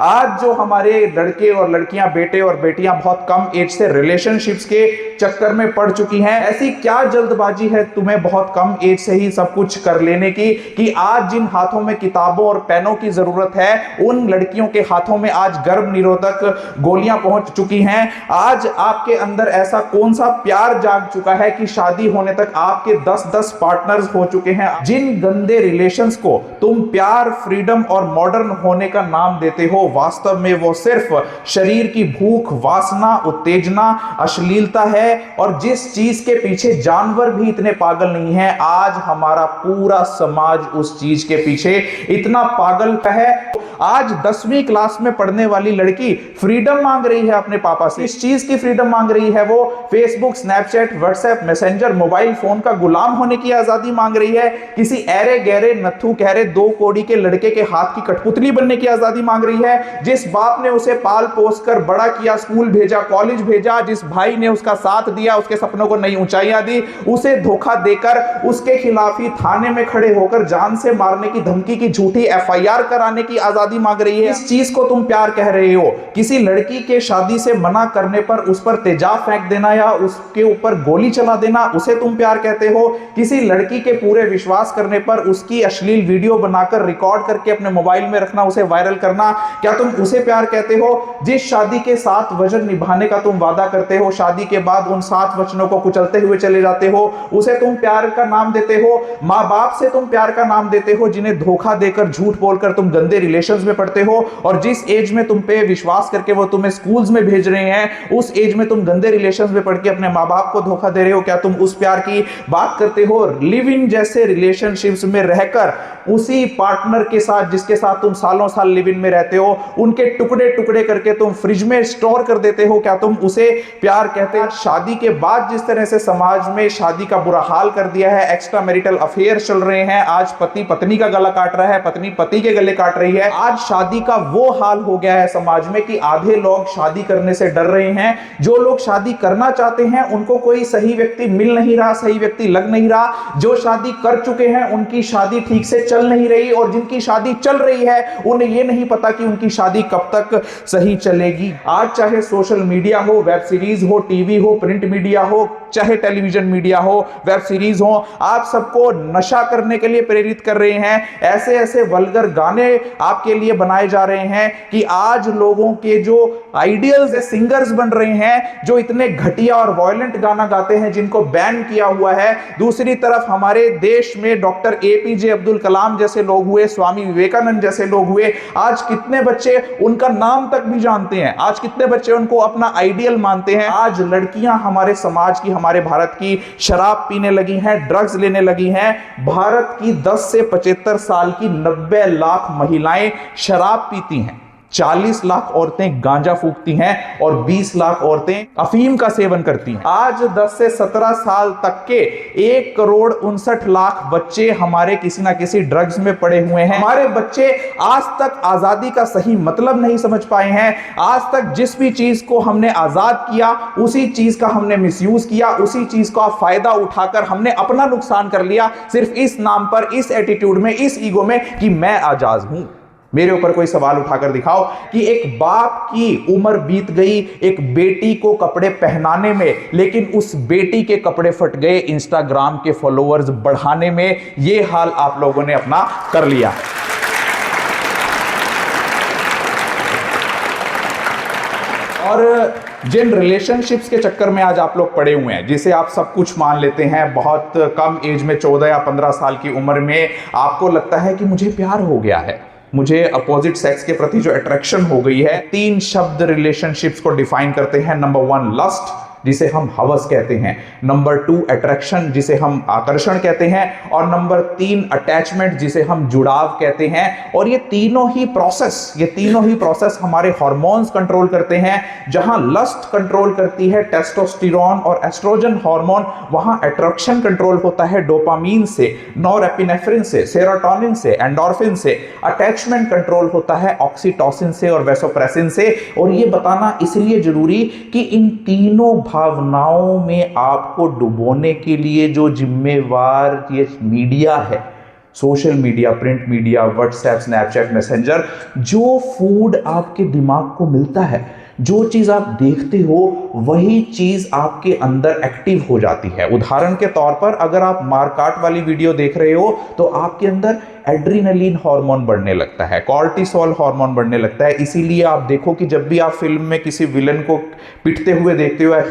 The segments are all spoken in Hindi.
आज जो हमारे लड़के और लड़कियां, बेटे और बेटियां बहुत कम एज से रिलेशनशिप्स के चक्कर में पड़ चुकी हैं, ऐसी क्या जल्दबाजी है तुम्हें बहुत कम एज से ही सब कुछ कर लेने की कि आज जिन हाथों में किताबों और पेनों की जरूरत है उन लड़कियों के हाथों में आज गर्भ निरोधक गोलियां पहुंच चुकी हैं। आज आपके अंदर ऐसा कौन सा प्यार जाग चुका है कि शादी होने तक आपके 10-10 पार्टनर्स हो चुके हैं। जिन गंदे रिलेशंस को तुम प्यार, फ्रीडम और मॉडर्न होने का नाम देते हो, वास्तव में वो सिर्फ शरीर की भूख, वासना, उत्तेजना, अश्लीलता है। और जिस चीज के पीछे जानवर भी इतने पागल नहीं है, आज हमारा पूरा समाज उस चीज के पीछे इतना पागल है। आज 10वीं क्लास में पढ़ने वाली लड़की फ्रीडम मांग रही है अपने पापा से। इस चीज की फ्रीडम मांग रही है, वो Facebook, Snapchat, WhatsApp, messenger, mobile phone का गुलाम होने की आजादी मांग रही है। किसी ऐरे गहरे नत्थु कहरे 2 कौड़ी के लड़के के हाथ की कठपुतली बनने की आजादी मांग रही है। जिस बाप ने उसे पाल पोस कर बड़ा किया, स्कूल भेजा, कॉलेज भेजा, जिस भाई ने उसका साथ दिया, उसके सपनों को नई ऊंचाइयां दी, उसे धोखा देकर उसके खिलाफ ही थाने में खड़े होकर जान से मारने की धमकी की झूठी एफआईआर कराने की आजादी मांग रही है। इस चीज को तुम प्यार कह रहे हो। किसी लड़की के शादी से मना करने पर उस पर तेजाब फेंक देना या उसके ऊपर गोली चला देना, उसे तुम प्यार कहते हो। किसी लड़की के पूरे विश्वास करने पर उसकी अश्लील वीडियो बनाकर रिकॉर्ड करके अपने मोबाइल में रखना, उसे वायरल करना, क्या तुम उसे प्यार कहते हो। जिस शादी के 7 वचन निभाने का तुम वादा करते हो, शादी के बाद उन 7 वचनों को कुचलते हुए चले जाते हो, उसे तुम प्यार का नाम देते हो। माँ बाप से तुम प्यार का नाम देते हो जिन्हें धोखा देकर, झूठ बोलकर तुम गंदे रिलेशंस में पड़ते हो। और जिस एज में तुम पे विश्वास करके वो तुम्हें स्कूल्स में भेज रहे हैं, उस एज में तुम गंदे रिलेशंस में पड़ के अपने माँ बाप को धोखा दे रहे हो। क्या तुम उस प्यार की बात करते हो। लिव इन जैसे रिलेशनशिप्स में रहकर उसी पार्टनर के साथ जिसके साथ तुम सालों साल लिव इन में रहते हो, उनके टुकड़े टुकड़े करके तुम फ्रिज में स्टोर कर देते हो, क्या तुम उसे प्यार कहते हो। शादी के बाद जिस तरह से समाज में शादी का बुरा हाल कर दिया है, एक्स्ट्रा मैरिटल अफेयर चल रहे हैं, आज पति पत्नी का गला काट रहा है, पत्नी पति के गले काट रही है। आज शादी का वो हाल हो गया है समाज में कि आधे लोग शादी करने से डर रहे हैं। जो लोग शादी करना चाहते हैं उनको कोई सही व्यक्ति मिल नहीं रहा, सही व्यक्ति लग नहीं रहा। जो शादी कर चुके हैं उनकी शादी ठीक से चल नहीं रही, और जिनकी शादी चल रही है उन्हें यह नहीं पता कि उनकी शादी कब तक सही चलेगी। आज चाहे सोशल मीडिया हो, वेब सीरीज हो, टीवी हो, प्रिंट मीडिया हो, चाहे टेलीविजन मीडिया हो, वेब सीरीज हो, आप सबको नशा करने के लिए प्रेरित कर रहे हैं। ऐसे ऐसे वल्गर गाने आपके लिए बनाए जा रहे हैं कि आज लोगों के जो आइडियल्स सिंगर्स बन रहे हैं, जो इतने घटिया और वायलेंट गाना गाते हैं, जिनको बैन किया हुआ है। दूसरी तरफ हमारे देश में डॉक्टर एपीजे अब्दुल कलाम जैसे लोग हुए, स्वामी विवेकानंद जैसे लोग हुए। आज कितने बच्चे उनका नाम तक भी जानते हैं, आज कितने बच्चे उनको अपना आइडियल मानते हैं। आज लड़कियां हमारे समाज की, हमारे भारत की शराब पीने लगी हैं, ड्रग्स लेने लगी हैं। भारत की 10 से 75 साल की 90 लाख महिलाएं शराब पीती हैं, 40 लाख औरतें गांजा फूकती हैं और 20 लाख औरतें अफीम का सेवन करती हैं। आज 10 से 17 साल तक के 1,59,00,000 बच्चे हमारे किसी ना किसी ड्रग्स में पड़े हुए हैं। हमारे बच्चे आज तक आजादी का सही मतलब नहीं समझ पाए हैं। आज तक जिस भी चीज को हमने आजाद किया, उसी चीज का हमने मिसयूज किया, उसी चीज का फायदा उठाकर हमने अपना नुकसान कर लिया, सिर्फ इस नाम पर, इस एटीट्यूड में, इस ईगो में कि मैं आजाद हूं। मेरे ऊपर कोई सवाल उठाकर दिखाओ कि एक बाप की उम्र बीत गई एक बेटी को कपड़े पहनाने में, लेकिन उस बेटी के कपड़े फट गए इंस्टाग्राम के फॉलोअर्स बढ़ाने में। यह हाल आप लोगों ने अपना कर लिया। और जिन रिलेशनशिप्स के चक्कर में आज आप लोग पड़े हुए हैं, जिसे आप सब कुछ मान लेते हैं, बहुत कम एज में 14 या 15 साल की उम्र में आपको लगता है कि मुझे प्यार हो गया है, मुझे अपोजिट सेक्स के प्रति जो अट्रैक्शन हो गई है। 3 शब्द रिलेशनशिप्स को डिफाइन करते हैं। नंबर 1 लस्ट, जिसे हम हवस कहते हैं। नंबर 2 अट्रैक्शन, जिसे हम आकर्षण कहते हैं। और नंबर 3 अटैचमेंट, जिसे हम जुड़ाव कहते हैं। और ये तीनों ही प्रोसेस हमारे हार्मोन्स कंट्रोल करते हैं। जहां लस्ट कंट्रोल करती है टेस्टोस्टेरोन और एस्ट्रोजन हार्मोन, वहां अट्रैक्शन कंट्रोल होता है डोपामीन से, नॉरएपिनेफ्रिन से, सेरोटोनिन से, एंडोर्फिन से। अटैचमेंट कंट्रोल होता है ऑक्सीटोसिन से और वैसोप्रेसिन से। और ये बताना इसलिए जरूरी कि इन तीनों भावनाओं में आपको डुबोने के लिए जो जिम्मेवार ये मीडिया है, social media, print media, WhatsApp, Snapchat, messenger, जो फूड आपके दिमाग को मिलता है, जो चीज आप देखते हो वही चीज आपके अंदर एक्टिव हो जाती है। उदाहरण के तौर पर अगर आप मारकाट वाली वीडियो देख रहे हो तो आपके अंदर एड्रीनलिन हार्मोन बढ़ने लगता है, कॉर्टिसोल हार्मोन बढ़ने लगता है। इसीलिए आप देखो कि जब भी आप फिल्म में किसी विलन को पिटते हुए देखते हो या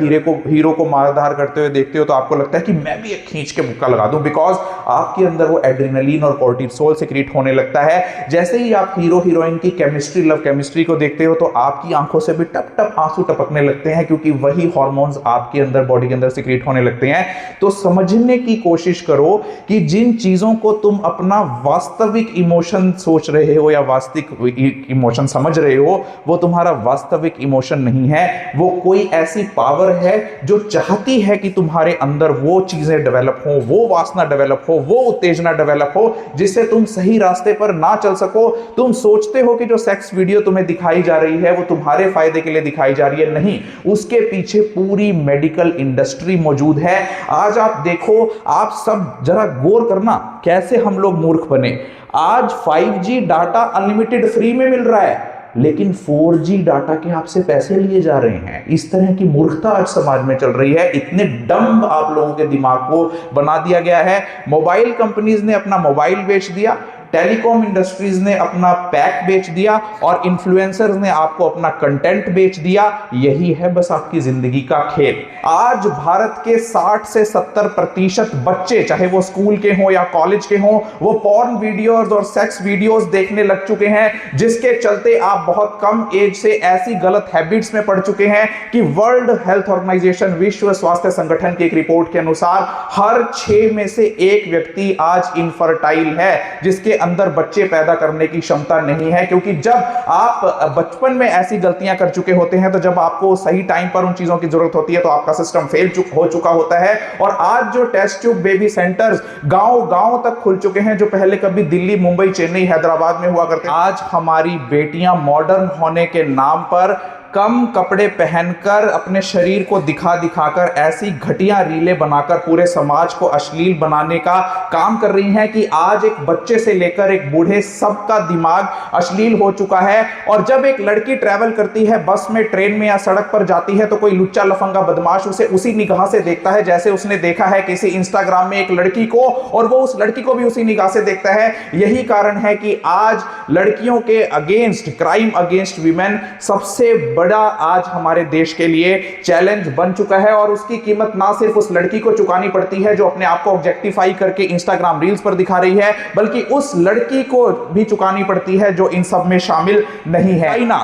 हीरो को मारधार करते हुए देखते हो तो आपको लगता है कि मैं भी एक खींच के मुक्का लगा दूं, बिकॉज आपके अंदर वो एड्रीनलिन और कॉर्टिसोल सिक्रीट होने लगता है। जैसे ही आप हीरो हीरोइन की केमिस्ट्री, लव केमिस्ट्री को देखते हो तो आपकी आंखों से भी टप टप आंसू टपकने लगते हैं, क्योंकि वही हार्मोन्स आपके अंदर, बॉडी के अंदर सिक्रीट होने लगते हैं। तो समझने की कोशिश करो कि जिन चीजों को तुम अपना वास्तविक इमोशन सोच रहे हो या वास्तविक इमोशन समझ रहे हो, वो तुम्हारा वास्तविक इमोशन नहीं है। वो कोई ऐसी पावर है जो चाहती है कि तुम्हारे अंदर वो चीजें डेवलप हो, वो वासना डेवलप हो, वो उत्तेजना डेवलप हो, जिससे तुम सही रास्ते पर ना चल सको। तुम सोचते हो कि जो सेक्स वीडियो तुम्हें दिखाई जा रही है वो तुम्हारे फायदे के लिए दिखाई जा रही है, नहीं, उसके पीछे पूरी मेडिकल इंडस्ट्री मौजूद है। आज आप देखो, आप सब जरा गौर करना कैसे हम लोग मूर्ख बने। आज 5G डाटा अनलिमिटेड फ्री में मिल रहा है, लेकिन 4G डाटा के आपसे पैसे लिए जा रहे हैं। इस तरह की मूर्खता आज समाज में चल रही है। इतने डम्ब आप लोगों के दिमाग को बना दिया गया है। मोबाइल कंपनीज ने अपना मोबाइल बेच दिया, टेलीकॉम इंडस्ट्रीज ने अपना पैक बेच दिया और इन्फ्लुएंसर्स ने आपको अपना कंटेंट बेच दिया। यही है बस आपकी जिंदगी का खेल। आज भारत के 60 से 70% बच्चे, चाहे वो स्कूल के हों या कॉलेज के हों, वो पॉर्न वीडियोस और सेक्स वीडियोस देखने लग चुके हैं, जिसके चलते आप बहुत कम एज से ऐसी गलत हैबिट्स में पड़ चुके हैं कि वर्ल्ड हेल्थ ऑर्गेनाइजेशन, विश्व स्वास्थ्य संगठन की एक रिपोर्ट के अनुसार हर 6 में से 1 व्यक्ति आज इनफर्टाइल है, जिसके अंदर बच्चे पैदा करने की क्षमता नहीं है। क्योंकि जब आप बचपन में ऐसी गलतियां कर चुके होते हैं, तो जब आपको सही टाइम पर उन चीजों की जरूरत होती है तो आपका सिस्टम फेल हो चुका होता है। और आज जो टेस्ट ट्यूब बेबी सेंटर्स गांव-गांव तक खुल चुके हैं, जो पहले कभी दिल्ली, मुंबई, चेन्नई, हैदराबाद में हुआ करते, आज हमारी बेटियां मॉडर्न होने के नाम पर कम कपड़े पहनकर अपने शरीर को दिखा दिखाकर ऐसी घटिया रीलें बनाकर पूरे समाज को अश्लील बनाने का काम कर रही हैं कि आज एक बच्चे से लेकर एक बूढ़े सबका दिमाग अश्लील हो चुका है। और जब एक लड़की ट्रैवल करती है, बस में, ट्रेन में या सड़क पर जाती है, तो कोई लुच्चा लफंगा बदमाश उसे उसी निगाह से देखता है जैसे उसने देखा है किसी इंस्टाग्राम में एक लड़की को, और वो उस लड़की को भी उसी निगाह से देखता है। यही कारण है कि आज लड़कियों के अगेंस्ट, क्राइम अगेंस्ट वीमेन सबसे बड़ा आज हमारे देश के लिए चैलेंज बन चुका है। और उसकी कीमत ना सिर्फ उस लड़की को चुकानी पड़ती है जो अपने आप को ऑब्जेक्टिफाई करके इंस्टाग्राम रील्स पर दिखा रही है, बल्कि उस लड़की को भी चुकानी पड़ती है जो इन सब में शामिल नहीं है। चाइना,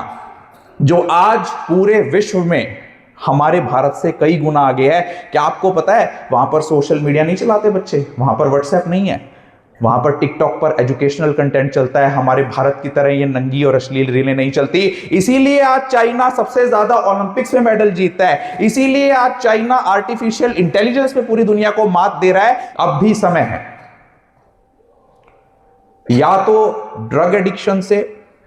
जो आज पूरे विश्व में हमारे भारत से कई गुना आगे है, क्या आपको पता है वहां पर सोशल मीडिया नहीं चलाते बच्चे, वहां पर व्हाट्सएप नहीं है, वहां पर टिकटॉक पर एजुकेशनल कंटेंट चलता है। हमारे भारत की तरह ये नंगी और अश्लील रीलें नहीं चलती। इसीलिए आज चाइना सबसे ज्यादा ओलंपिक्स में मेडल जीतता है। इसीलिए आज चाइना आर्टिफिशियल इंटेलिजेंस में पूरी दुनिया को मात दे रहा है। अब भी समय है, या तो ड्रग एडिक्शन से,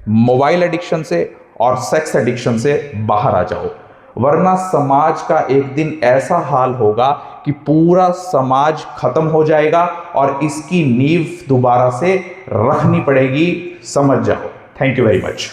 मोबाइल एडिक्शन से और सेक्स एडिक्शन से बाहर आ जाओ, वरना समाज का एक दिन ऐसा हाल होगा कि पूरा समाज खत्म हो जाएगा और इसकी नींव दोबारा से रखनी पड़ेगी। समझ जाओ। Thank you very much.